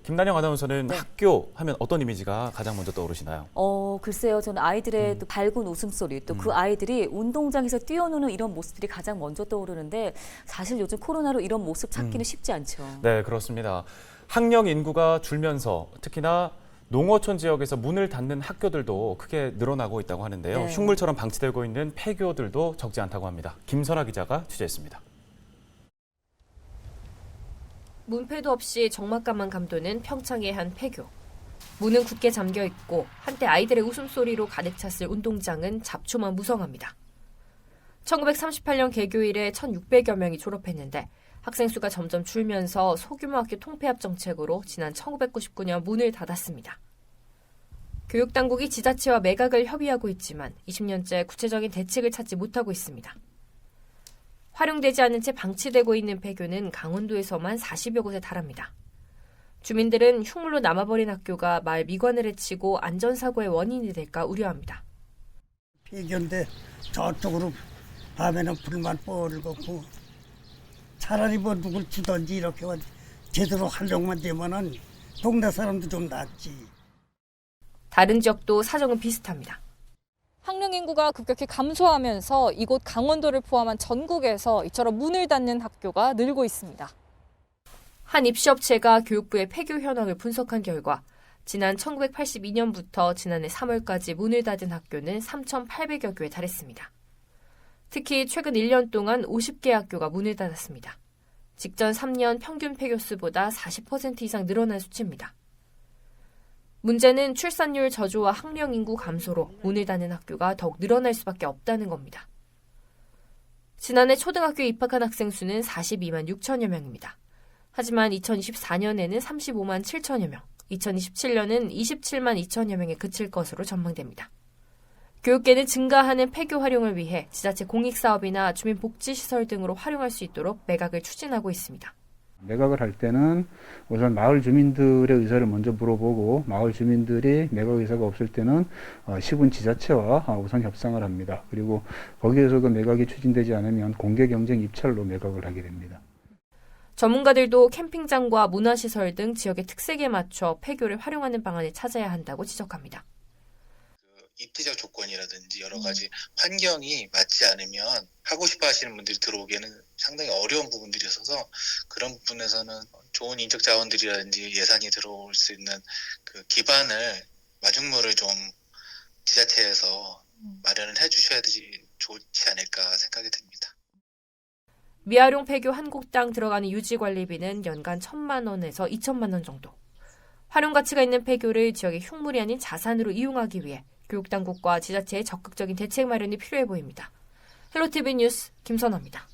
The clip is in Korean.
김난영 아나운서는 학교 하면 어떤 이미지가 가장 먼저 떠오르시나요? 글쎄요. 저는 아이들의 또 밝은 웃음소리, 또 그 아이들이 운동장에서 뛰어노는 이런 모습들이 가장 먼저 떠오르는데 사실 요즘 코로나로 이런 모습 찾기는 쉽지 않죠. 네, 그렇습니다. 학령 인구가 줄면서 특히나 농어촌 지역에서 문을 닫는 학교들도 크게 늘어나고 있다고 하는데요. 네. 흉물처럼 방치되고 있는 폐교들도 적지 않다고 합니다. 김선아 기자가 취재했습니다. 문패도 없이 적막감만 감도는 평창의 한 폐교. 문은 굳게 잠겨 있고 한때 아이들의 웃음소리로 가득 찼을 운동장은 잡초만 무성합니다. 1938년 개교 이래 1,600여 명이 졸업했는데 학생 수가 점점 줄면서 소규모 학교 통폐합 정책으로 지난 1999년 문을 닫았습니다. 교육당국이 지자체와 매각을 협의하고 있지만 20년째 구체적인 대책을 찾지 못하고 있습니다. 활용되지 않은 채 방치되고 있는 폐교는 강원도에서만 40여 곳에 달합니다. 주민들은 흉물로 남아버린 학교가 마을 미관을 해치고 안전사고의 원인이 될까 우려합니다. 폐교인데 저쪽으로 밤에는 불만 뻘겋고 차라리 뭐 누굴 주던지 이렇게 제대로 활용만 되면은 동네 사람도 좀 낫지. 다른 지역도 사정은 비슷합니다. 학령 인구가 급격히 감소하면서 이곳 강원도를 포함한 전국에서 이처럼 문을 닫는 학교가 늘고 있습니다. 한 입시업체가 교육부의 폐교 현황을 분석한 결과 지난 1982년부터 지난해 3월까지 문을 닫은 학교는 3,800여 교에 달했습니다. 특히 최근 1년 동안 50개 학교가 문을 닫았습니다. 직전 3년 평균 폐교 수보다 40% 이상 늘어난 수치입니다. 문제는 출산율 저조와 학령 인구 감소로 문을 닫는 학교가 더욱 늘어날 수밖에 없다는 겁니다. 지난해 초등학교에 입학한 학생 수는 42만 6천여 명입니다. 하지만 2024년에는 35만 7천여 명, 2027년은 27만 2천여 명에 그칠 것으로 전망됩니다. 교육계는 증가하는 폐교 활용을 위해 지자체 공익사업이나 주민복지시설 등으로 활용할 수 있도록 매각을 추진하고 있습니다. 매각을 할 때는 우선 마을 주민들의 의사를 먼저 물어보고 마을 주민들이 매각 의사가 없을 때는 시군 지자체와 우선 협상을 합니다. 그리고 거기에서도 매각이 추진되지 않으면 공개 경쟁 입찰로 매각을 하게 됩니다. 전문가들도 캠핑장과 문화시설 등 지역의 특색에 맞춰 폐교를 활용하는 방안을 찾아야 한다고 지적합니다. 입지적 조건이라든지 여러 가지 환경이 맞지 않으면 하고 싶어 하시는 분들이 들어오기에는 상당히 어려운 부분들이 있어서 그런 부분에서는 좋은 인적 자원들이라든지 예산이 들어올 수 있는 그 기반을 마중물을 좀 지자체에서 마련을 해주셔야 좋지 않을까 생각이 듭니다. 미활용 폐교 한 곳당 들어가는 유지관리비는 연간 1,000만 원에서 2천만 원 정도. 활용 가치가 있는 폐교를 지역의 흉물이 아닌 자산으로 이용하기 위해 교육당국과 지자체의 적극적인 대책 마련이 필요해 보입니다. 헬로티비 뉴스 김선아입니다.